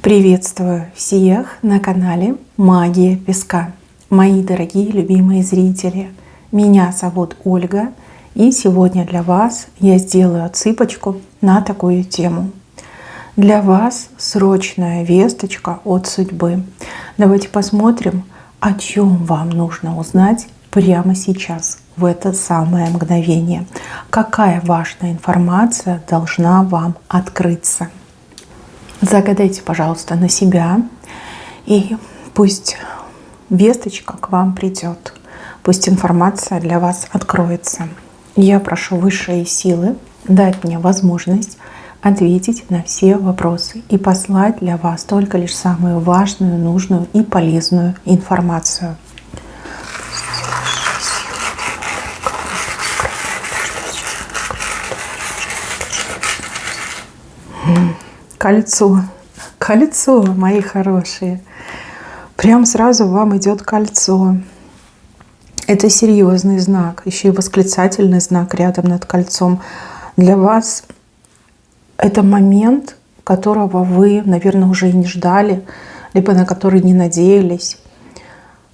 Приветствую всех на канале Магия Песка. Мои дорогие любимые зрители, меня зовут Ольга, и сегодня для вас я сделаю отсыпочку на такую тему. Для вас срочная весточка от судьбы. Давайте посмотрим, о чем вам нужно узнать прямо сейчас, в это самое мгновение. Какая важная информация должна вам открыться. Загадайте, пожалуйста, на себя, и пусть весточка к вам придет, пусть информация для вас откроется. Я прошу высшие силы дать мне возможность ответить на все вопросы и послать для вас только лишь самую важную, нужную и полезную информацию. Кольцо, мои хорошие. Прям сразу вам идет кольцо. Это серьезный знак, еще и восклицательный знак рядом над кольцом. Для вас это момент, которого вы, наверное, уже и не ждали, либо на который не надеялись.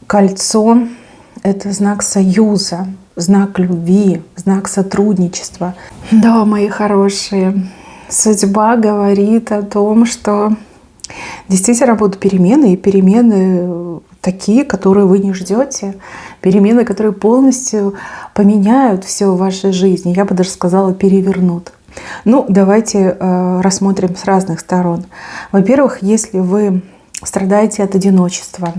Кольцо — это знак союза, знак любви, знак сотрудничества. Да, мои хорошие, судьба говорит о том, что действительно будут перемены, и перемены такие, которые вы не ждете, перемены, которые полностью поменяют все в вашей жизни. Я бы даже сказала, перевернут. Давайте рассмотрим с разных сторон. Во-первых, если вы страдаете от одиночества,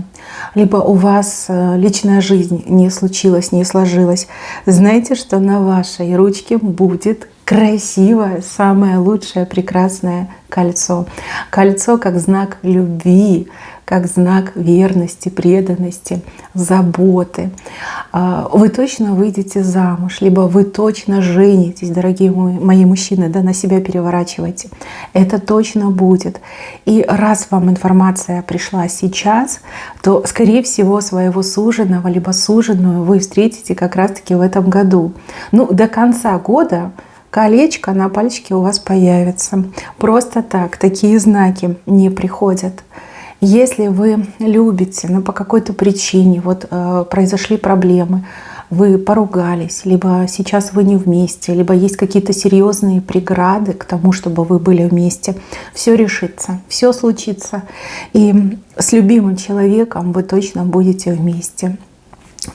либо у вас личная жизнь не случилась, не сложилась, знайте, что на вашей ручке будет красивое, самое лучшее, прекрасное кольцо. Кольцо как знак любви, как знак верности, преданности, заботы. Вы точно выйдете замуж, либо вы точно женитесь, дорогие мои мужчины, да, на себя переворачивайте. Это точно будет. И раз вам информация пришла сейчас, то, скорее всего, своего суженого либо суженую вы встретите как раз-таки в этом году. До конца года колечко на пальчике у вас появится. Просто так, такие знаки не приходят. Если вы любите, но по какой-то причине произошли проблемы, вы поругались, либо сейчас вы не вместе, либо есть какие-то серьезные преграды к тому, чтобы вы были вместе, все решится, все случится. И с любимым человеком вы точно будете вместе.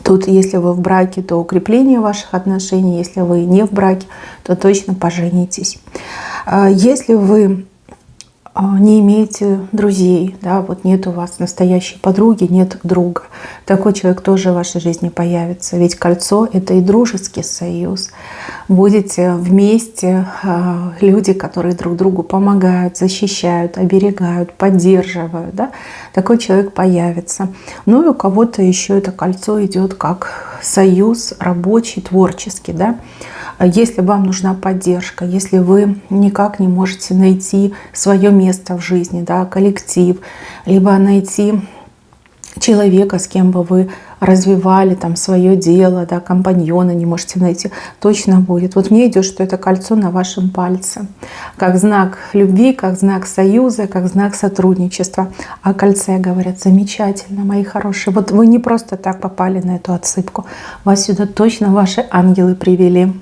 Тут, если вы в браке, то укрепление ваших отношений. Если вы не в браке, то точно поженитесь. Если вы не имеете друзей, да, нет у вас настоящей подруги, нет друга, такой человек тоже в вашей жизни появится. Ведь кольцо — это и дружеский союз. Будете вместе люди, которые друг другу помогают, защищают, оберегают, поддерживают. Да? Такой человек появится. И у кого-то еще это кольцо идет как союз рабочий, творческий. Да? Если вам нужна поддержка, если вы никак не можете найти свое место в жизни, да, коллектив, либо найти человека, с кем бы вы развивали свое дело, да, компаньона не можете найти, точно будет. Мне идет, что это кольцо на вашем пальце, как знак любви, как знак союза, как знак сотрудничества. О кольце говорят: замечательно, мои хорошие. Вы не просто так попали на эту отсыпку, вас сюда точно ваши ангелы привели.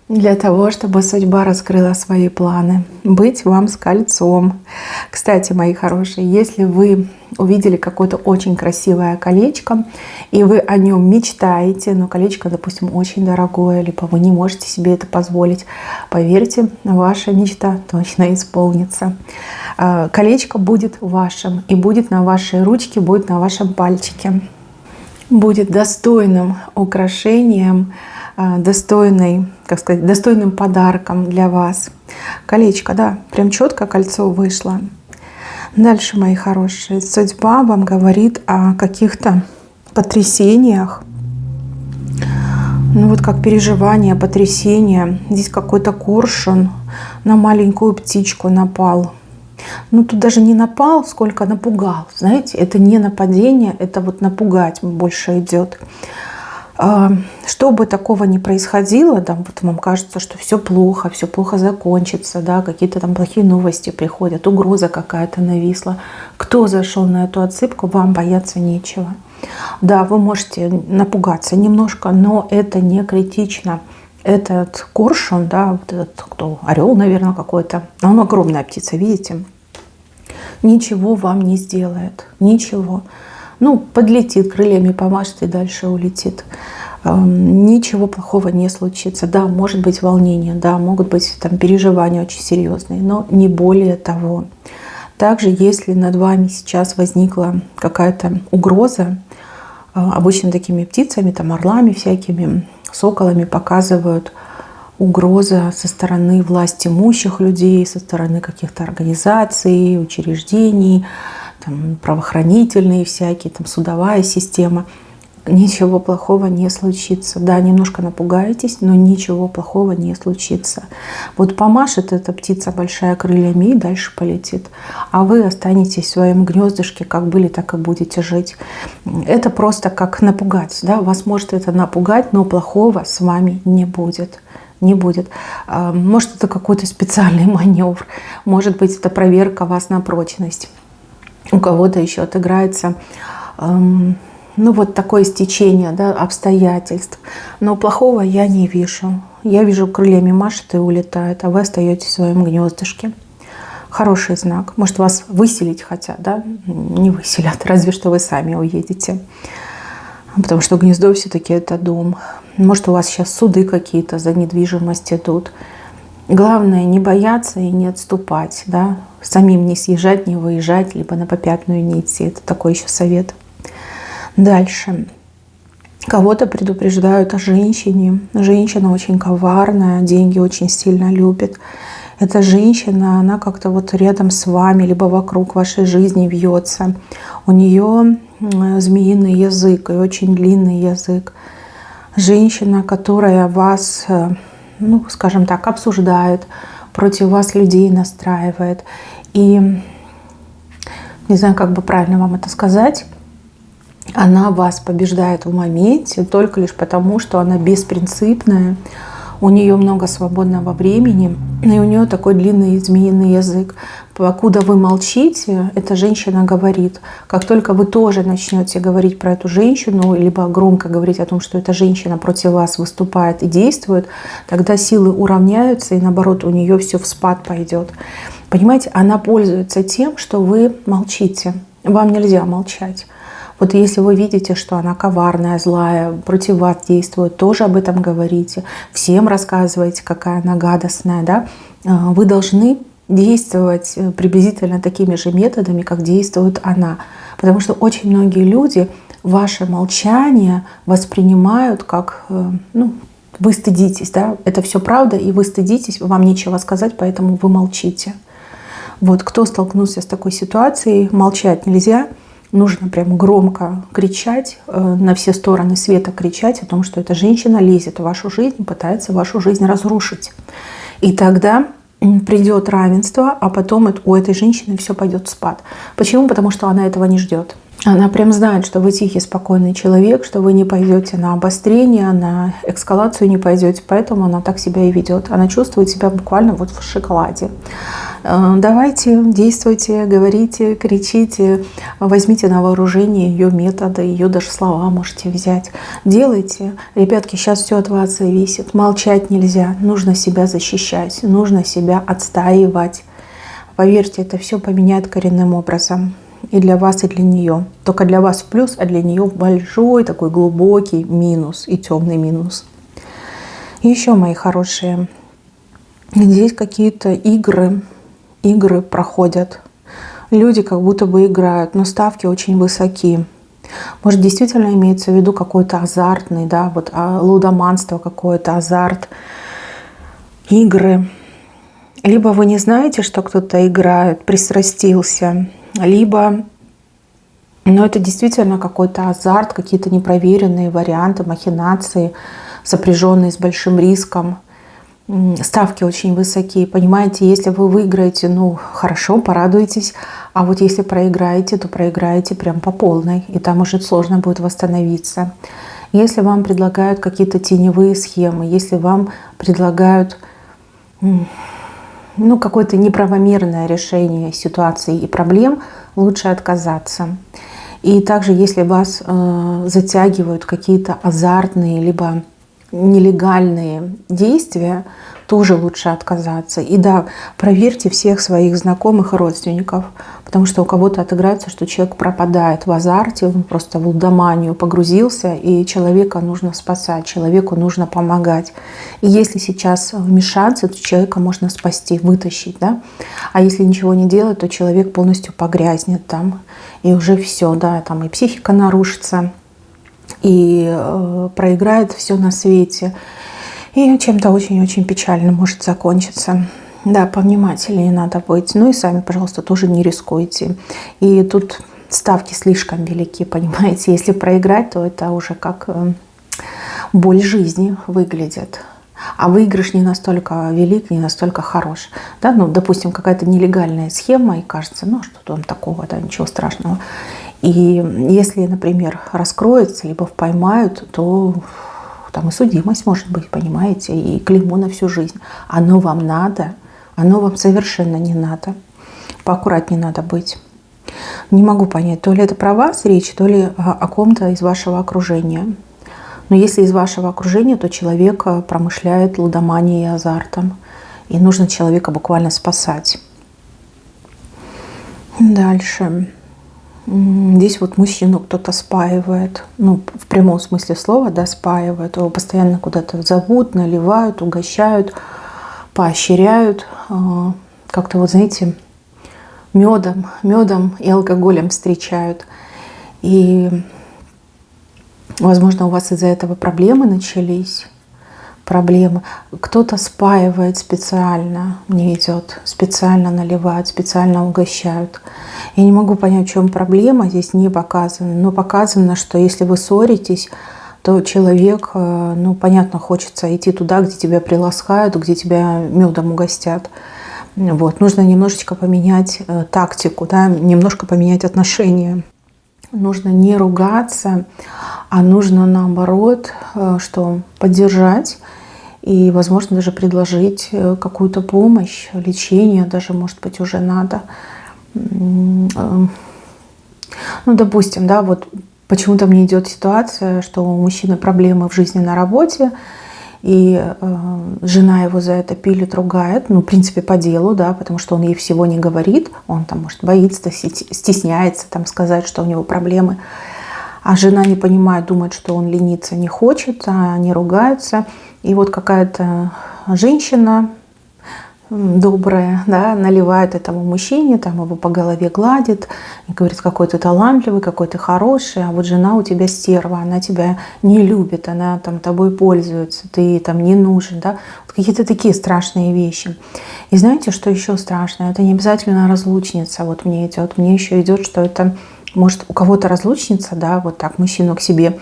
Для того, чтобы судьба раскрыла свои планы. Быть вам с кольцом. Кстати, мои хорошие, если вы увидели какое-то очень красивое колечко, и вы о нем мечтаете, но колечко, допустим, очень дорогое, либо вы не можете себе это позволить, поверьте, ваша мечта точно исполнится. Колечко будет вашим, и будет на вашей ручке, будет на вашем пальчике. Будет достойным украшением, достойным подарком для вас. Колечко, да, прям четко кольцо вышло. Дальше, мои хорошие, судьба вам говорит о каких-то потрясениях. Как переживания, потрясения. Здесь какой-то коршун на маленькую птичку напал. Тут даже не напал, сколько напугал. Знаете, это не нападение, это напугать больше идет. Что бы такого ни происходило, да, вот вам кажется, что все плохо закончится, да, какие-то там плохие новости приходят, угроза какая-то нависла. Кто зашел на эту отсыпку, вам бояться нечего. Да, вы можете напугаться немножко, но это не критично. Этот коршун, да, вот этот, кто, орел, наверное, какой-то, он огромная птица, видите? Ничего вам не сделает, ничего. Ну, подлетит, крыльями помашет и дальше улетит. Ничего плохого не случится. Да, может быть волнение, да, могут быть там переживания очень серьезные, но не более того. Также, если над вами сейчас возникла какая-то угроза, обычно такими птицами, там, орлами всякими, соколами показывают угроза со стороны власть имущих людей, со стороны каких-то организаций, учреждений, там, правоохранительные всякие, там, судовая система. Ничего плохого не случится. Да, немножко напугаетесь, но ничего плохого не случится. Вот помашет эта птица большая крыльями и дальше полетит. А вы останетесь в своем гнездышке, как были, так и будете жить. Это просто как напугать. Да? Вас может это напугать, но плохого с вами не будет. Не будет. Может, это какой-то специальный маневр. Может быть, это проверка вас на прочность. У кого-то еще отыграется ну вот такое стечение, да, обстоятельств. Но плохого я не вижу. Я вижу, крыльями машет и улетает, а вы остаетесь в своем гнездышке. Хороший знак. Может, вас выселить хотят, да? Не выселят, разве что вы сами уедете. Потому что гнездо все-таки это дом. Может, у вас сейчас суды какие-то за недвижимость идут. Главное не бояться и не отступать, да? Самим не съезжать, не выезжать, либо на попятную не идти. Это такой еще совет. Дальше. Кого-то предупреждают о женщине. Женщина очень коварная, деньги очень сильно любит. Эта женщина, она как-то вот рядом с вами, либо вокруг вашей жизни вьется. У нее змеиный язык и очень длинный язык. Женщина, которая вас, ну, скажем так, обсуждает, против вас людей настраивает. И не знаю, как бы правильно вам это сказать. Она вас побеждает в моменте только лишь потому, что она беспринципная, у нее много свободного времени, и у нее такой длинный змеиный язык. Покуда вы молчите, эта женщина говорит. Как только вы тоже начнете говорить про эту женщину, либо громко говорить о том, что эта женщина против вас выступает и действует, тогда силы уравняются, и наоборот, у нее все в спад пойдет. Понимаете, она пользуется тем, что вы молчите. Вам нельзя молчать. Вот если вы видите, что она коварная, злая, против вас действует, тоже об этом говорите. Всем рассказывайте, какая она гадостная. Да? Вы должны действовать приблизительно такими же методами, как действует она. Потому что очень многие люди ваше молчание воспринимают как, ну, вы стыдитесь. Да? Это все правда, и вы стыдитесь, вам нечего сказать, поэтому вы молчите. Вот кто столкнулся с такой ситуацией, молчать нельзя. Нужно прям громко кричать, на все стороны света кричать о том, что эта женщина лезет в вашу жизнь, пытается вашу жизнь разрушить. И тогда придет равенство, а потом у этой женщины все пойдет в спад. Почему? Потому что она этого не ждет. Она прям знает, что вы тихий, спокойный человек, что вы не пойдете на обострение, на эскалацию не пойдете, поэтому она так себя и ведет. Она чувствует себя буквально вот в шоколаде. Давайте, действуйте, говорите, кричите, возьмите на вооружение ее методы, ее даже слова можете взять. Делайте. Ребятки, сейчас все от вас зависит. Молчать нельзя, нужно себя защищать, нужно себя отстаивать. Поверьте, это все поменяет коренным образом. И для вас, и для нее. Только для вас в плюс, а для нее большой такой глубокий минус и темный минус. Еще, мои хорошие, здесь какие-то игры проходят. Люди как будто бы играют, но ставки очень высоки. Может, действительно имеется в виду какой-то азартный, да, вот лудоманство какое-то, азарт, игры. Либо вы не знаете, что кто-то играет, пристрастился, либо, это действительно какой-то азарт, какие-то непроверенные варианты, махинации, сопряженные с большим риском. Ставки очень высокие. Понимаете, если вы выиграете, хорошо, порадуйтесь. А вот если проиграете, то проиграете прям по полной. И там уже сложно будет восстановиться. Если вам предлагают какие-то теневые схемы, если вам предлагают какое-то неправомерное решение ситуаций и проблем, лучше отказаться. И также, если вас затягивают какие-то азартные либо нелегальные действия, тоже лучше отказаться. И да, проверьте всех своих знакомых и родственников, потому что у кого-то отыграется, что человек пропадает в азарте, он просто в лудоманию погрузился, и человека нужно спасать, человеку нужно помогать. И если сейчас вмешаться, то человека можно спасти, вытащить, да? А если ничего не делать, то человек полностью погрязнет там, и уже все, да, там и психика нарушится, и проиграет все на свете. И чем-то очень-очень печально может закончиться. Да, повнимательнее надо быть. Ну и сами, пожалуйста, тоже не рискуйте. И тут ставки слишком велики, понимаете. Если проиграть, то это уже как боль жизни выглядит. А выигрыш не настолько велик, не настолько хорош. Да, допустим, какая-то нелегальная схема, и кажется, что там такого, да, ничего страшного. И если, например, раскроется, либо поймают, то там и судимость может быть, понимаете, и клеймо на всю жизнь. Оно вам надо, оно вам совершенно не надо. Поаккуратнее надо быть. Не могу понять, то ли это про вас речь, то ли о ком-то из вашего окружения. Но если из вашего окружения, то человек промышляет лудоманией и азартом. И нужно человека буквально спасать. Дальше. Здесь вот мужчину кто-то спаивает, в прямом смысле слова, да, спаивает. Его постоянно куда-то зовут, наливают, угощают, поощряют. Как-то вот, знаете, медом и алкоголем встречают. И, возможно, у вас из-за этого проблемы начались. Кто-то спаивает специально, не идет, специально наливают, специально угощают. Я не могу понять, в чем проблема, здесь не показано. Но показано, что если вы ссоритесь, то человек, понятно, хочется идти туда, где тебя приласкают, где тебя медом угостят. Вот. Нужно немножечко поменять тактику, да, немножко поменять отношения. Нужно не ругаться, а нужно наоборот, что поддержать и, возможно, даже предложить какую-то помощь, лечение даже, может быть, уже надо. Допустим, да, вот почему-то мне идет ситуация, что у мужчины проблемы в жизни на работе, и жена его за это пилит, ругает, в принципе, по делу, да, потому что он ей всего не говорит, он там, может, боится, стесняется там сказать, что у него проблемы, а жена не понимает, думает, что он лениться не хочет, а они ругаются, и вот какая-то женщина добрая, да, наливает этому мужчине, там его по голове гладит и говорит, какой ты талантливый, какой ты хороший, а вот жена у тебя стерва, она тебя не любит, она там тобой пользуется, ты там не нужен, да, вот какие-то такие страшные вещи. И знаете, что еще страшное? Это не обязательно разлучница, вот мне идет, мне еще идет, что это, может, у кого-то разлучница, да, вот так мужчину к себе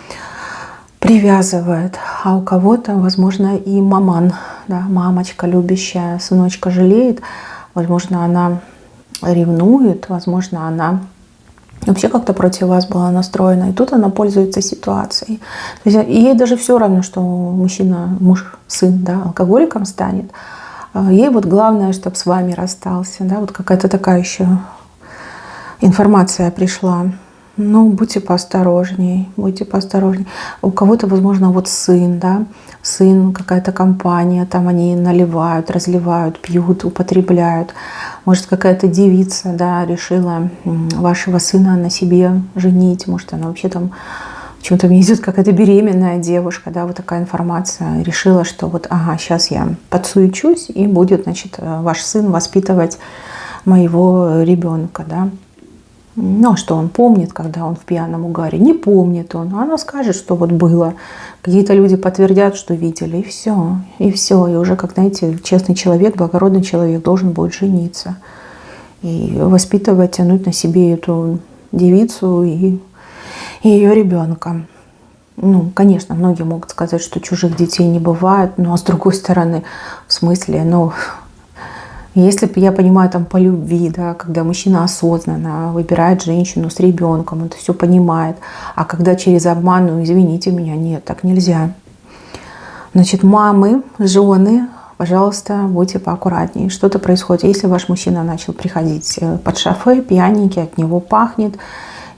привязывает, а у кого-то, возможно, и маман, да, мамочка любящая, сыночка жалеет, возможно, она ревнует, возможно, она вообще как-то против вас была настроена, и тут она пользуется ситуацией. То есть ей даже все равно, что мужчина, муж, сын, да, алкоголиком станет. Ей вот главное, чтобы с вами расстался, да, вот какая-то такая еще информация пришла. Будьте поосторожней, будьте поосторожней. У кого-то, возможно, вот сын, да, сын, какая-то компания, там они наливают, разливают, пьют, употребляют. Может, какая-то девица, да, решила вашего сына на себе женить, может, она вообще там, почему-то мне идет какая-то беременная девушка, да, вот такая информация, решила, что вот, сейчас я подсуечусь, и будет, значит, ваш сын воспитывать моего ребенка, да. Что он помнит, когда он в пьяном угаре? Не помнит он. Она скажет, что вот было. Какие-то люди подтвердят, что видели. И все. И все. И уже, как знаете, честный человек, благородный человек должен будет жениться. И воспитывать, тянуть на себе эту девицу и ее ребенка. Конечно, многие могут сказать, что чужих детей не бывает. А с другой стороны, в смысле, Если бы я понимаю там по любви, да, когда мужчина осознанно выбирает женщину с ребенком, он это все понимает, а когда через обман, ну извините меня, нет, так нельзя. Значит, мамы, жены, пожалуйста, будьте поаккуратнее. Что-то происходит. Если ваш мужчина начал приходить под шофе, пьяненький, от него пахнет,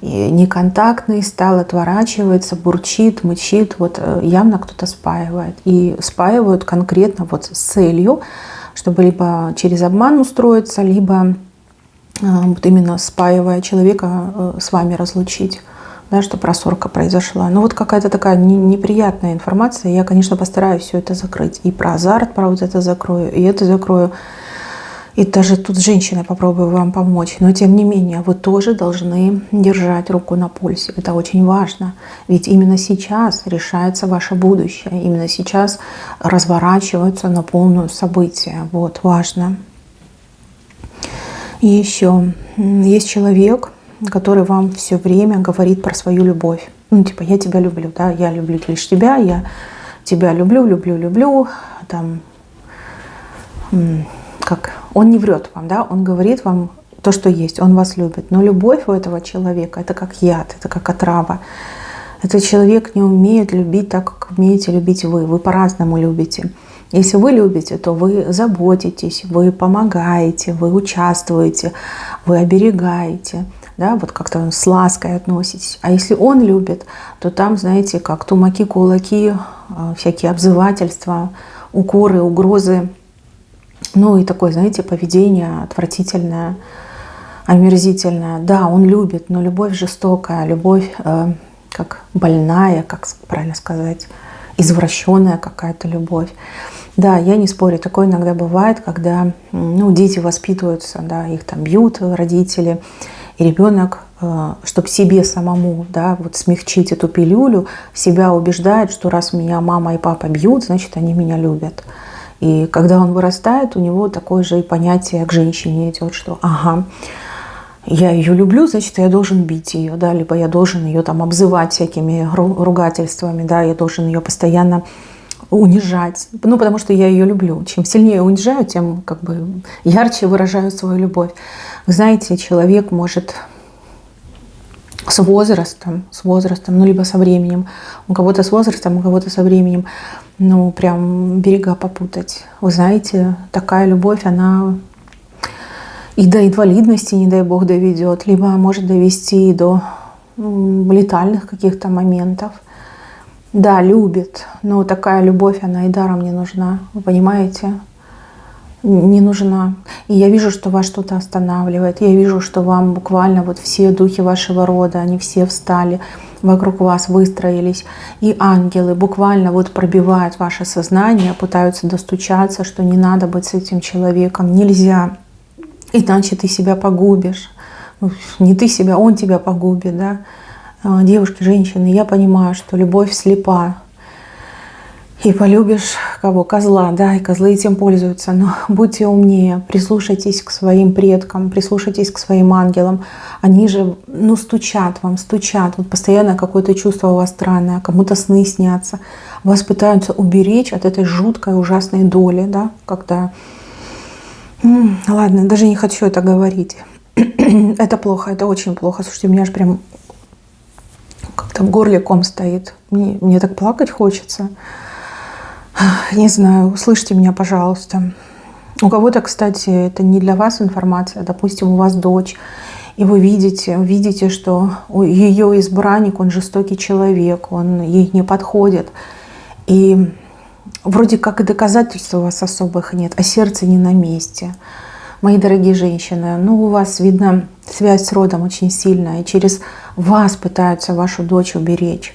и неконтактный, стал отворачиваться, бурчит, мычит, вот явно кто-то спаивает. И спаивают конкретно вот с целью, чтобы либо через обман устроиться, либо вот именно спаивая человека с вами разлучить, да, что рассорка произошла. Но вот какая-то такая неприятная информация. Я, конечно, постараюсь все это закрыть. И про азарт, про вот это закрою, и это закрою. И даже тут с женщиной попробую вам помочь. Но тем не менее, вы тоже должны держать руку на пульсе. Это очень важно. Ведь именно сейчас решается ваше будущее. Именно сейчас разворачиваются на полную события. Вот, важно. И еще есть человек, который вам все время говорит про свою любовь. Ну, типа, я тебя люблю, да, я люблю лишь тебя, я тебя люблю, люблю, люблю. Там, как он не врет вам, да, он говорит вам то, что есть, он вас любит. Но любовь у этого человека — это как яд, это как отрава. Этот человек не умеет любить так, как умеете любить вы. Вы по-разному любите. Если вы любите, то вы заботитесь, вы помогаете, вы участвуете, вы оберегаете, да, вот как-то с лаской относитесь. А если он любит, то там, знаете, как тумаки, кулаки, всякие обзывательства, укоры, угрозы. Ну и такое, знаете, поведение отвратительное, омерзительное. Да, он любит, но любовь жестокая, любовь как больная, как правильно сказать, извращенная какая-то любовь. Да, я не спорю, такое иногда бывает, когда дети воспитываются, да, их там бьют родители, и ребенок, чтобы себе самому, да, вот смягчить эту пилюлю, себя убеждает, что раз меня мама и папа бьют, значит, они меня любят. И когда он вырастает, у него такое же и понятие к женщине идет, что ага, я ее люблю, значит, я должен бить ее, да, либо я должен ее там обзывать всякими ругательствами, да, я должен ее постоянно унижать, ну, потому что я ее люблю. Чем сильнее унижаю, тем как бы ярче выражаю свою любовь. Вы знаете, человек может с возрастом, ну, либо со временем, у кого-то с возрастом, у кого-то со временем, ну, прям берега попутать. Вы знаете, такая любовь, она и до инвалидности, не дай бог, доведет, либо может довести и до летальных каких-то моментов. Да, любит, но такая любовь, она и даром не нужна, вы понимаете? Не нужна. И я вижу, что вас что-то останавливает. Я вижу, что вам буквально вот все духи вашего рода, они все встали вокруг вас, выстроились. И ангелы буквально вот пробивают ваше сознание, пытаются достучаться, что не надо быть с этим человеком, нельзя. Иначе ты себя погубишь. Не ты себя, он тебя погубит, да. Девушки, женщины, я понимаю, что любовь слепа. И полюбишь кого? Козла, да, и козлы этим пользуются. Но будьте умнее, прислушайтесь к своим предкам, прислушайтесь к своим ангелам. Они же, стучат вам, стучат. Вот постоянно какое-то чувство у вас странное, кому-то сны снятся. Вас пытаются уберечь от этой жуткой, ужасной доли, да, когда... Ладно, даже не хочу это говорить. Это плохо, это очень плохо. Слушайте, у меня аж прям как-то в горле ком стоит. Мне так плакать хочется. Не знаю, услышьте меня, пожалуйста. У кого-то, кстати, это не для вас информация. Допустим, у вас дочь, и вы видите, что ее избранник, он жестокий человек, он ей не подходит. И вроде как и доказательств у вас особых нет, а сердце не на месте. Мои дорогие женщины, у вас, видно, связь с родом очень сильная, и через вас пытаются вашу дочь уберечь.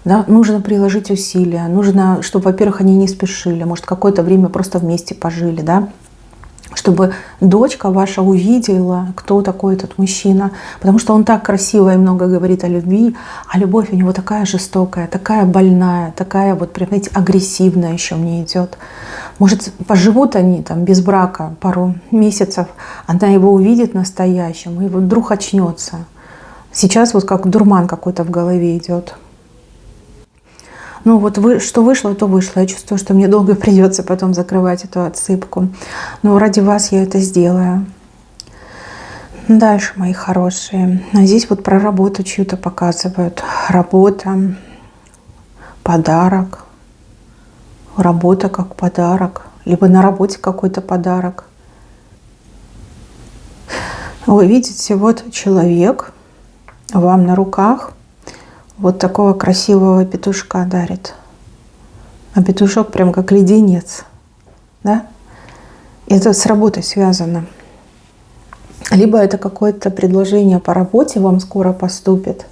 Да, нужно приложить усилия, нужно, чтобы, во-первых, они не спешили, может, какое-то время просто вместе пожили, да, чтобы дочка ваша увидела, кто такой этот мужчина, потому что он так красиво и много говорит о любви, а любовь у него такая жестокая, такая больная, такая вот, прям, знаете, агрессивная еще мне идет. Может, поживут они там без брака пару месяцев, она его увидит настоящим, и вот вдруг очнется. Сейчас вот как дурман какой-то в голове идет. Ну вот что вышло, то вышло. Я чувствую, что мне долго придется потом закрывать эту отсыпку. Но ради вас я это сделаю. Дальше, мои хорошие. Здесь вот про работу чью-то показывают. Работа, подарок. Работа как подарок. Либо на работе какой-то подарок. Вы видите, вот человек вам на руках вот такого красивого петушка дарит. А петушок прям как леденец. Да? Это с работой связано. Либо это какое-то предложение по работе вам скоро поступит,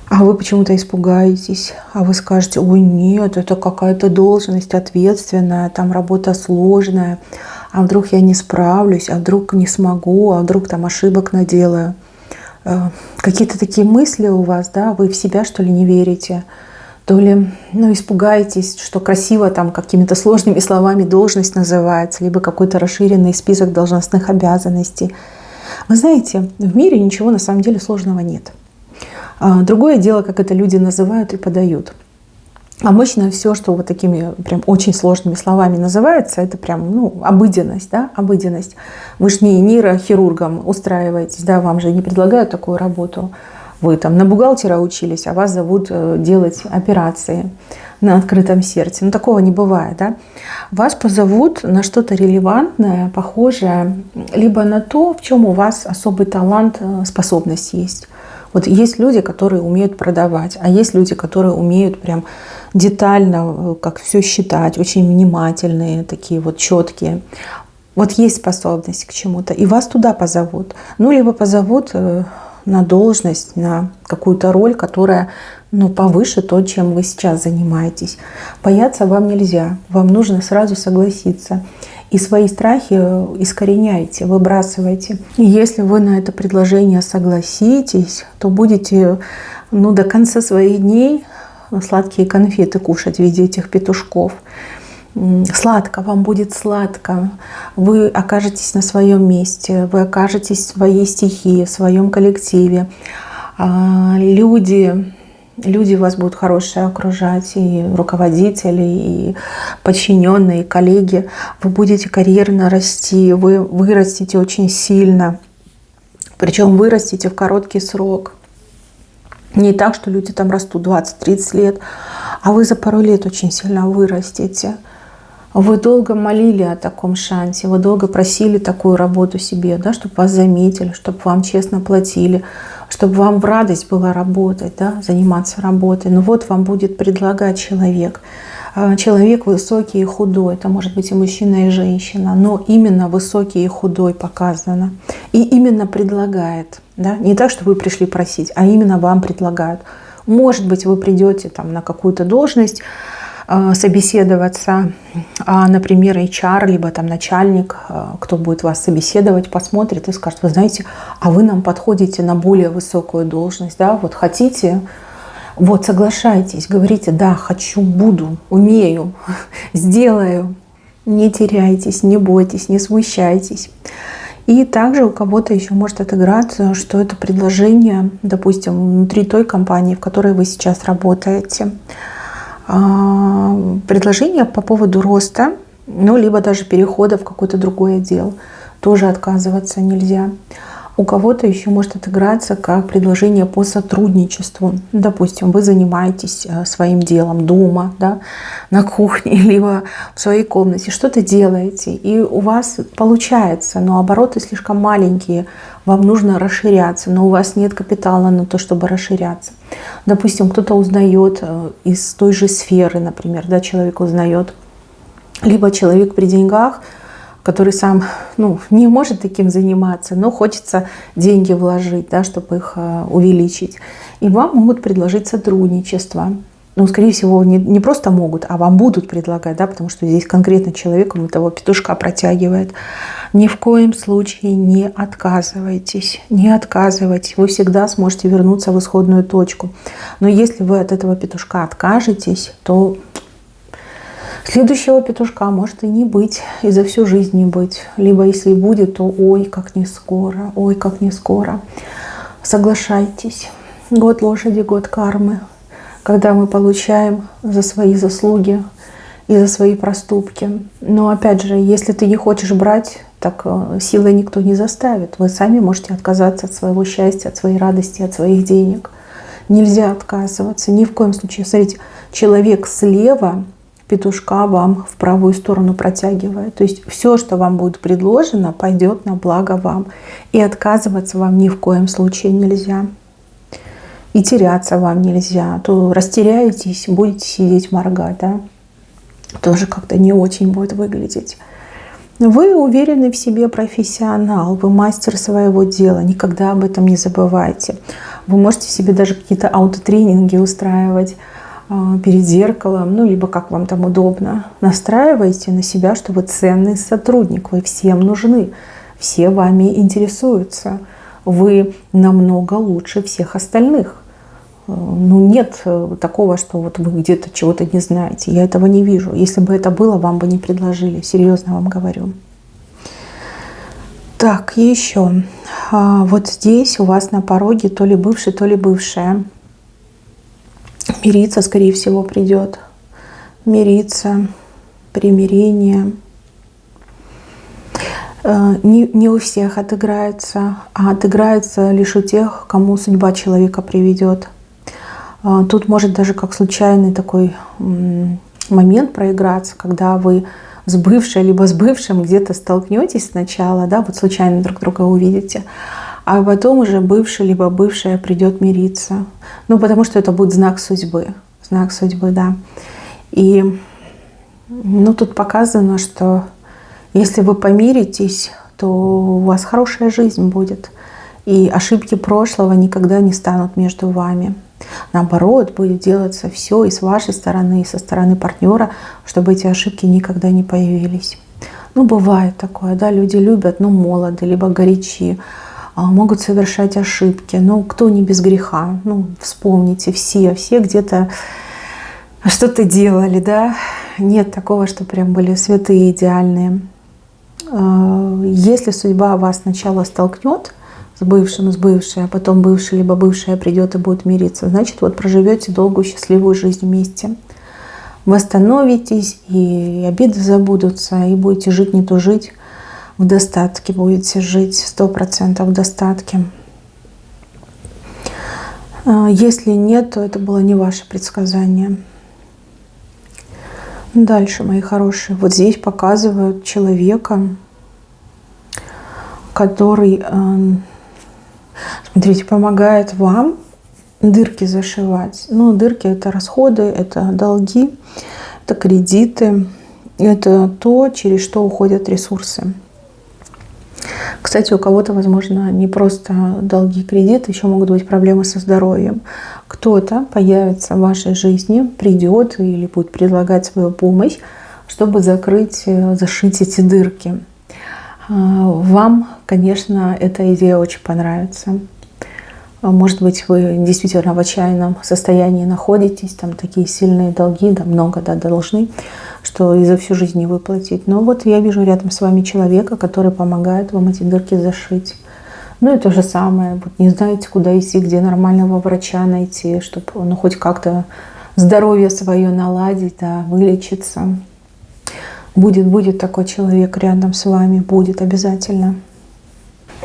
а вы почему-то испугаетесь, а вы скажете: ой, нет, это какая-то должность ответственная, там работа сложная, а вдруг я не справлюсь, а вдруг не смогу, а вдруг там ошибок наделаю. Какие-то такие мысли у вас, да, вы в себя, что ли, не верите, то ли испугаетесь, что красиво там какими-то сложными словами должность называется, либо какой-то расширенный список должностных обязанностей. Вы знаете, в мире ничего на самом деле сложного нет. Другое дело, как это люди называют и подают. Обычно все, что вот такими прям очень сложными словами называется, это прям обыденность, да, обыденность. Вы же не нейрохирургом устраиваетесь, да, вам же не предлагают такую работу. Вы там на бухгалтера учились, а вас зовут делать операции на открытом сердце. Такого не бывает, да. Вас позовут на что-то релевантное, похожее, либо на то, в чем у вас особый талант, способность есть. Вот есть люди, которые умеют продавать, а есть люди, которые умеют прям детально как все считать, очень внимательные, такие вот четкие. Вот есть способность к чему-то, и вас туда позовут. Либо позовут на должность, на какую-то роль, которая повыше то, чем вы сейчас занимаетесь. Бояться вам нельзя, вам нужно сразу согласиться. И свои страхи искореняйте, выбрасывайте. И если вы на это предложение согласитесь, то будете до конца своих дней сладкие конфеты кушать в виде этих петушков. Сладко, вам будет сладко. Вы окажетесь на своем месте, вы окажетесь в своей стихии, в своем коллективе. Люди вас будут хорошие окружать, и руководители, и подчиненные, и коллеги. Вы будете карьерно расти, вы вырастете очень сильно. Причем вырастете в короткий срок. Не так, что люди там растут 20-30 лет, а вы за пару лет очень сильно вырастете. Вы долго молили о таком шансе, вы долго просили такую работу себе, да, чтобы вас заметили, чтобы вам честно платили, чтобы вам в радость было работать, да, заниматься работой. Но вот вам будет предлагать человек. Человек высокий и худой, это может быть и мужчина, и женщина, но именно высокий и худой показано. И именно предлагает. Да? Не так, что вы пришли просить, а именно вам предлагают. Может быть, вы придете там на какую-то должность, собеседоваться, например, HR, либо там начальник, кто будет вас собеседовать, посмотрит и скажет: вы знаете, а вы нам подходите на более высокую должность, да, вот хотите, вот соглашайтесь, говорите: да, хочу, буду, умею, сделаю. Не теряйтесь, не бойтесь, не смущайтесь. И также у кого-то еще может отыграться, что это предложение, допустим, внутри той компании, в которой вы сейчас работаете. Предложение по поводу роста, либо даже перехода в какой-то другой отдел. Тоже отказываться нельзя. У кого-то еще может отыграться как предложение по сотрудничеству. Допустим, вы занимаетесь своим делом дома, да, на кухне, либо в своей комнате, что-то делаете, и у вас получается, но обороты слишком маленькие, вам нужно расширяться, но у вас нет капитала на то, чтобы расширяться. Допустим, кто-то узнает из той же сферы, например, да, человек узнает, либо человек при деньгах, который сам не может таким заниматься, но хочется деньги вложить, да, чтобы их увеличить. И вам могут предложить сотрудничество. Скорее всего, не просто могут, а вам будут предлагать, да, потому что здесь конкретно человек того петушка протягивает. Ни в коем случае не отказывайтесь, не отказывайтесь. Вы всегда сможете вернуться в исходную точку. Но если вы от этого петушка откажетесь, то следующего петушка может и не быть, и за всю жизнь не быть. Либо если будет, то ой, как не скоро, ой, как не скоро. Соглашайтесь. Год лошади, год кармы. когда мы получаем за свои заслуги и за свои проступки. Но опять же, если ты не хочешь брать, так силой никто не заставит. Вы сами можете отказаться от своего счастья, от своей радости, от своих денег. Нельзя отказываться, ни в коем случае. Смотрите, человек слева петушка вам в правую сторону протягивает. То есть все, что вам будет предложено, пойдет на благо вам. И отказываться вам ни в коем случае нельзя. И теряться вам нельзя. То растеряетесь, будете сидеть моргать, да? Тоже как-то не очень будет выглядеть. Вы уверенный в себе профессионал, вы мастер своего дела, никогда об этом не забывайте. Вы можете себе даже какие-то аутотренинги устраивать перед зеркалом, ну, либо как вам там удобно. Настраивайте на себя, что вы ценный сотрудник, вы всем нужны, все вами интересуются, вы намного лучше всех остальных. Ну, нет такого, что вот вы где-то чего-то не знаете. Я этого не вижу. Если бы это было, вам бы не предложили. Серьезно вам говорю. Так, еще. Вот здесь у вас на пороге то ли бывший, то ли бывшая. Мириться, скорее всего, придет. Мириться, примирение. Не у всех отыграется, а отыграется лишь у тех, кому судьба человека приведет. Тут может даже как случайный такой момент проиграться, когда вы с бывшей либо с бывшим где-то столкнетесь сначала, да, вот случайно друг друга увидите, а потом уже бывший либо бывшая придет мириться. Ну, потому что это будет знак судьбы, да. И ну, тут показано, что если вы помиритесь, то у вас хорошая жизнь будет, и ошибки прошлого никогда не станут между вами. Наоборот, будет делаться все и с вашей стороны, и со стороны партнера, чтобы эти ошибки никогда не появились. Ну, бывает такое, да, люди любят, ну, молоды, либо горячи, могут совершать ошибки. Ну, кто не без греха? Ну, вспомните, все где-то что-то делали, да. Нет такого, что прям были святые, идеальные. Если судьба вас сначала столкнет с бывшим, с бывшей, а потом бывший либо бывшая придет и будет мириться, значит, вот проживете долгую счастливую жизнь вместе. Восстановитесь, и обиды забудутся, и будете жить, не тужить, в достатке будете жить, 100% в достатке. Если нет, то это было не ваше предсказание. Дальше, мои хорошие, вот здесь показывают человека, который, смотрите, помогает вам дырки зашивать. Ну, дырки — это расходы, это долги, это кредиты, это то, через что уходят ресурсы. Кстати, у кого-то, возможно, не просто долги, кредиты, еще могут быть проблемы со здоровьем. Кто-то появится в вашей жизни, придет или будет предлагать свою помощь, чтобы закрыть, зашить эти дырки. Вам, конечно, эта идея очень понравится. Может быть, вы действительно в отчаянном состоянии находитесь, там такие сильные долги, да, много, да, должны, что и за всю жизнь не выплатить. Но вот я вижу рядом с вами человека, который помогает вам эти дырки зашить. Ну и то же самое, вот не знаете, куда идти, где нормального врача найти, чтобы ну, хоть как-то здоровье свое наладить, да, вылечиться. Будет такой человек рядом с вами, будет обязательно.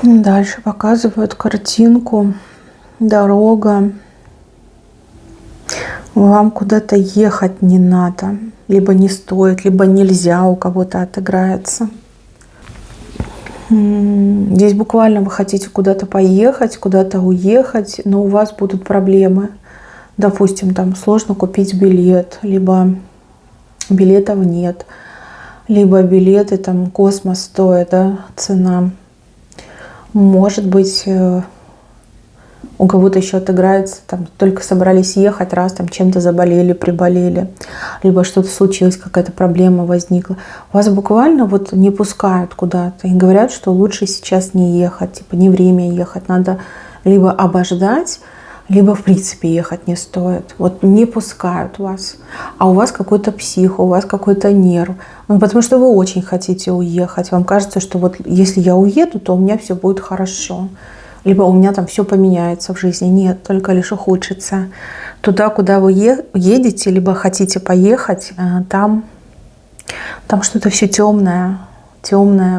Дальше показывают картинку. Дорога. Вам куда-то ехать не надо. Либо не стоит, либо нельзя, у кого-то отыграется. Здесь буквально вы хотите куда-то поехать, куда-то уехать, но у вас будут проблемы. Допустим, там сложно купить билет, либо билетов нет, либо билеты там космос стоят, да, цена. Может быть, у кого-то еще отыграется, там только собрались ехать, раз там чем-то заболели, приболели, либо что-то случилось, какая-то проблема возникла. Вас буквально вот не пускают куда-то и говорят, что лучше сейчас не ехать, типа не время ехать, надо либо обождать, либо в принципе ехать не стоит. Вот не пускают вас. А у вас какой-то псих, у вас какой-то нерв. Ну, потому что вы очень хотите уехать. Вам кажется, что вот если я уеду, то у меня все будет хорошо. Либо у меня там все поменяется в жизни. Нет, только лишь ухудшится. туда, куда вы едете, либо хотите поехать, там что-то все темное,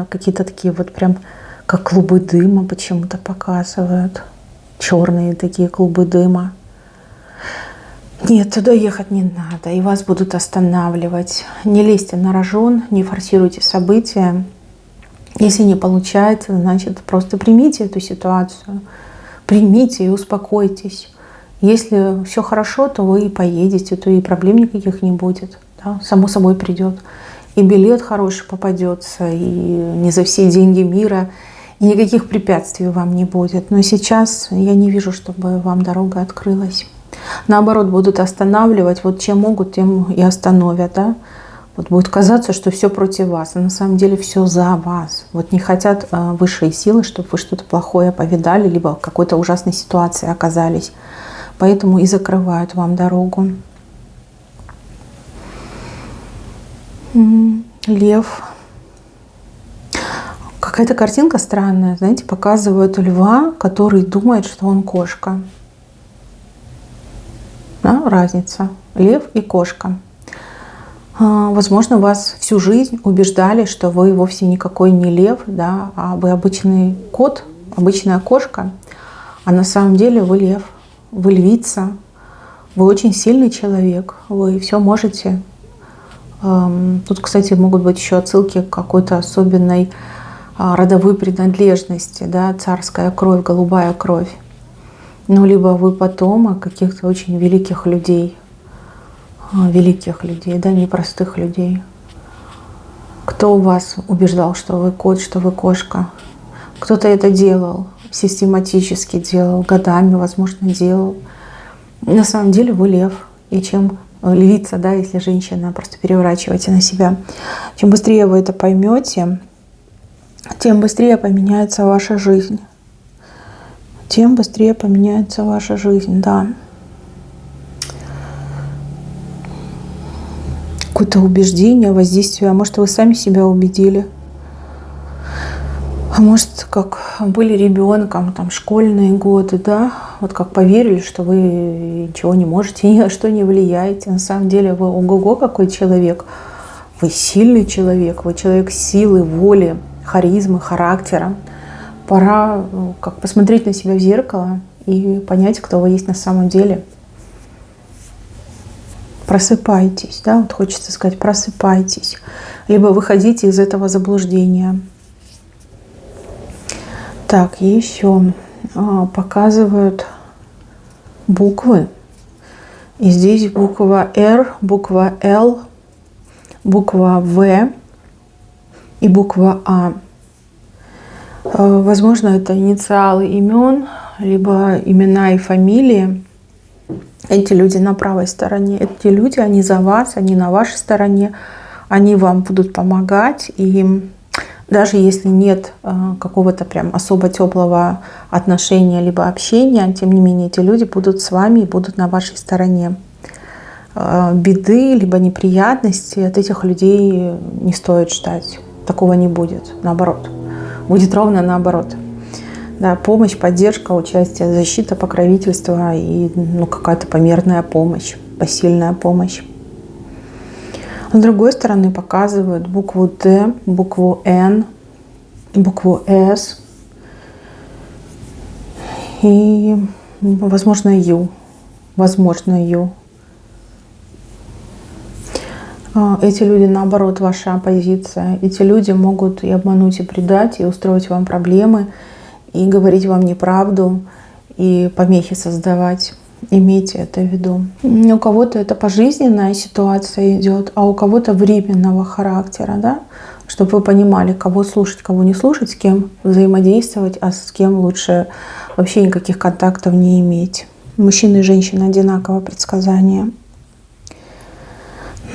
какие-то такие вот прям как клубы дыма почему-то показывают. Черные такие клубы дыма. Нет, туда ехать не надо, и вас будут останавливать. Не лезьте на рожон, не форсируйте события. Если не получается, значит, просто примите эту ситуацию. Примите и успокойтесь. Если все хорошо, то вы и поедете, то и проблем никаких не будет. Да? Само собой придет. И билет хороший попадется, и не за все деньги мира, и никаких препятствий вам не будет. Но сейчас я не вижу, чтобы вам дорога открылась. Наоборот, будут останавливать. Вот чем могут, тем и остановят. Да? Вот будет казаться, что все против вас, а на самом деле все за вас. Вот не хотят высшие силы, чтобы вы что-то плохое повидали, либо в какой-то ужасной ситуации оказались. Поэтому и закрывают вам дорогу. Лев. Какая-то картинка странная, знаете, показывают льва, который думает, что он кошка. Да, разница. Лев и кошка. Возможно, вас всю жизнь убеждали, что вы вовсе никакой не лев, да, а вы обычный кот, обычная кошка. А на самом деле вы лев, вы львица, вы очень сильный человек, вы все можете. Тут, кстати, могут быть еще отсылки к какой-то особенной родовой принадлежности, да, царская кровь, голубая кровь. Ну, либо вы потомок каких-то очень великих людей, да, непростых людей. Кто вас убеждал, что вы кот, что вы кошка? Кто-то это делал, систематически делал, годами, возможно, делал. На самом деле вы лев. И чем львица, да, если женщина, просто переворачивайте на себя. Чем быстрее вы это поймете, тем быстрее поменяется ваша жизнь. Тем быстрее поменяется ваша жизнь, да. Какое-то убеждение, воздействие. А может, вы сами себя убедили? А может, как были ребенком, там, школьные годы, да? Вот как поверили, что вы ничего не можете, ни на что не влияете. На самом деле вы ого-го какой человек. Вы сильный человек, вы человек силы, воли, харизмы, характера. Пора как посмотреть на себя в зеркало и понять, кто вы есть на самом деле. Просыпайтесь, да, вот хочется сказать, просыпайтесь. Либо выходите из этого заблуждения. Так, еще показывают буквы. И здесь буква R, буква L, буква В и буква А. Возможно, это инициалы имен, либо имена и фамилии. Эти люди на правой стороне. Эти люди, они за вас, они на вашей стороне. Они вам будут помогать. И даже если нет какого-то прям особо теплого отношения либо общения, тем не менее эти люди будут с вами и будут на вашей стороне. Беды либо неприятности от этих людей не стоит ждать. Такого не будет. Наоборот. Будет ровно наоборот. Да, помощь, поддержка, участие, защита, покровительство и какая-то померная помощь, посильная помощь. С другой стороны показывают букву Д, букву Н, букву С и, возможно, Ю. Возможно, Ю. Эти люди, наоборот, ваша оппозиция. Эти люди могут и обмануть, и предать, и устроить вам проблемы, и говорить вам неправду, и помехи создавать. Имейте это в виду. У кого-то это пожизненная ситуация идет, а у кого-то временного характера, да? Чтобы вы понимали, кого слушать, кого не слушать, с кем взаимодействовать, а с кем лучше вообще никаких контактов не иметь. Мужчина и женщина одинаково предсказание.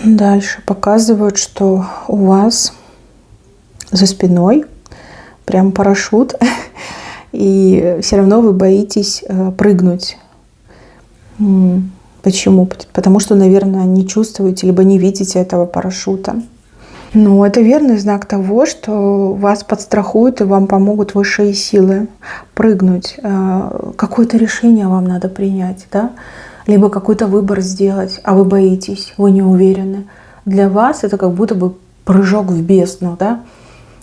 Дальше показывают, что у вас за спиной прям парашют, и все равно вы боитесь прыгнуть. Почему? Потому что, наверное, не чувствуете, либо не видите этого парашюта. Но это верный знак того, что вас подстрахуют и вам помогут высшие силы прыгнуть. Какое-то решение вам надо принять, да? либо какой-то выбор сделать, а вы боитесь, вы не уверены. Для вас это как будто бы прыжок в бездну, да?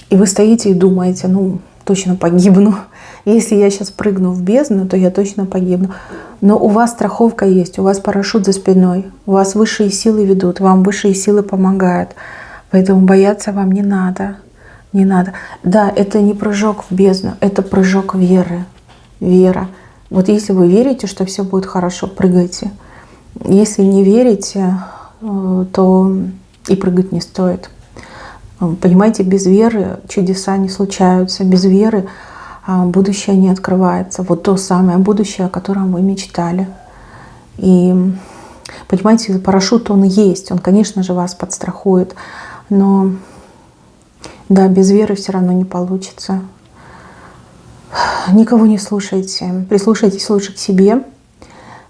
И вы стоите и думаете, ну, точно погибну. Если я сейчас прыгну в бездну, то я точно погибну. Но у вас страховка есть, у вас парашют за спиной, у вас высшие силы ведут, вам высшие силы помогают. Поэтому бояться вам не надо. Не надо. Да, это не прыжок в бездну, это прыжок веры. Вера. Вот если вы верите, что все будет хорошо, прыгайте. Если не верите, то и прыгать не стоит. Понимаете, без веры чудеса не случаются, без веры будущее не открывается. Вот то самое будущее, о котором вы мечтали. И понимаете, парашют он есть, он, конечно же, вас подстрахует, но да, без веры все равно не получится. Никого не слушайте, прислушайтесь лучше к себе,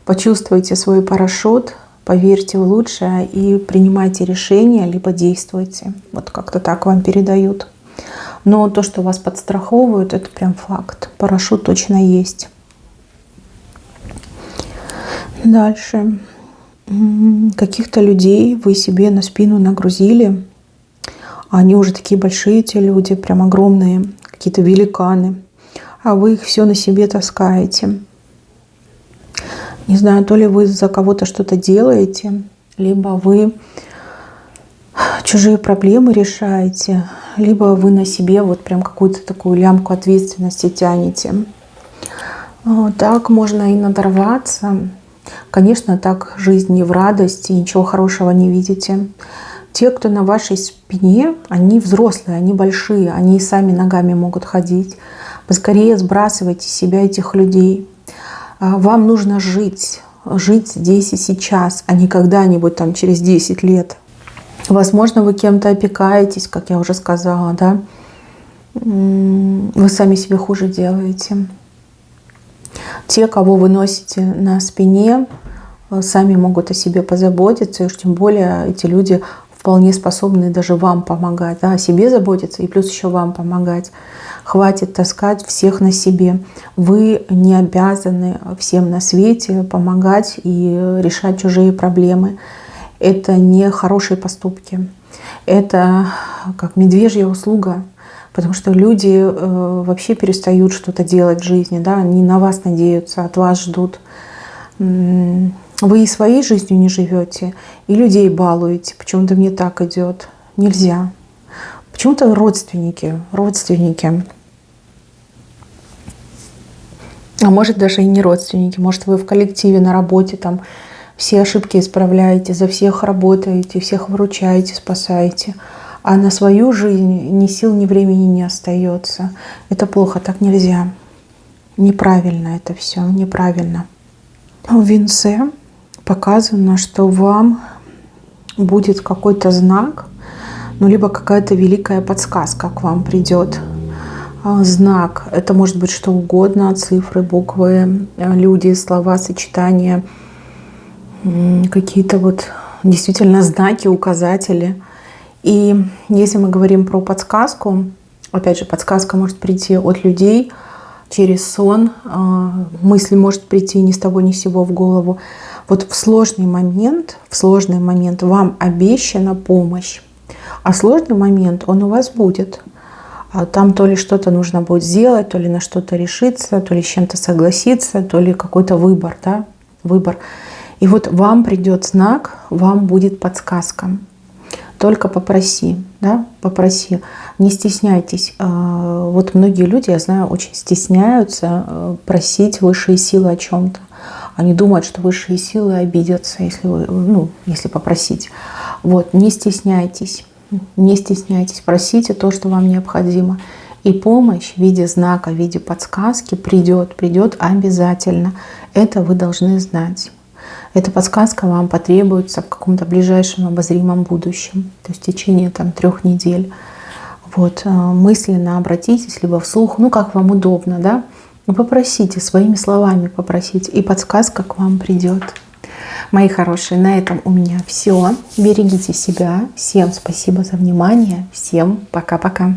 почувствуйте свой парашют, поверьте в лучшее и принимайте решения, либо действуйте. Вот как-то так вам передают. Но то, что вас подстраховывают, это прям факт. Парашют точно есть. Дальше. Каких-то людей вы себе на спину нагрузили. Они уже такие большие, эти люди, прям огромные, какие-то великаны. А вы их все на себе таскаете. Не знаю, то ли вы за кого-то что-то делаете, либо вы чужие проблемы решаете, либо вы на себе вот прям какую-то такую лямку ответственности тянете. Так можно и надорваться. Конечно, так жизнь не в радости, ничего хорошего не видите. Те, кто на вашей спине, они взрослые, они большие, они и сами ногами могут ходить. Поскорее сбрасывайте с себя этих людей. Вам нужно жить здесь и сейчас, а не когда-нибудь там через 10 лет. Возможно, вы кем-то опекаетесь, как я уже сказала, да? Вы сами себе хуже делаете. Те, кого вы носите на спине, сами могут о себе позаботиться, и уж тем более эти люди вполне способны даже вам помогать, да? О себе заботиться и плюс еще вам помогать. Хватит таскать всех на себе. Вы не обязаны всем на свете помогать и решать чужие проблемы. Это не хорошие поступки. Это как медвежья услуга. Потому что люди вообще перестают что-то делать в жизни. Да? Они на вас надеются, от вас ждут. Вы и своей жизнью не живете, и людей балуете. Почему-то мне так идет. Нельзя. Почему-то родственники. А может даже и не родственники. Может вы в коллективе, на работе там все ошибки исправляете, за всех работаете, всех выручаете, спасаете. А на свою жизнь ни сил, ни времени не остается. Это плохо, так нельзя. Неправильно это все, неправильно. В венце показано, что вам будет какой-то знак, ну, либо какая-то великая подсказка к вам придет. Знак. Это может быть что угодно. Цифры, буквы, люди, слова, сочетания. Какие-то вот действительно знаки, указатели. И если мы говорим про подсказку, опять же, подсказка может прийти от людей через сон. Мысль может прийти ни с того ни с сего в голову. Вот в сложный момент вам обещана помощь. А сложный момент, он у вас будет. Там то ли что-то нужно будет сделать, то ли на что-то решиться, то ли с чем-то согласиться, то ли какой-то выбор, да? Выбор. И вот вам придет знак, вам будет подсказка. Только попроси, да? Попроси. Не стесняйтесь. Вот многие люди, я знаю, очень стесняются просить высшие силы о чем-то. Они думают, что высшие силы обидятся, если попросить. Вот, не стесняйтесь. Не стесняйтесь, просите то, что вам необходимо. И помощь в виде знака, в виде подсказки придет обязательно. Это вы должны знать. Эта подсказка вам потребуется в каком-то ближайшем обозримом будущем, то есть в течение 3 недель. Вот, мысленно обратитесь, либо вслух, как вам удобно, да? Попросите, своими словами попросите, и подсказка к вам придет. Мои хорошие, на этом у меня все. Берегите себя. Всем спасибо за внимание. Всем пока-пока.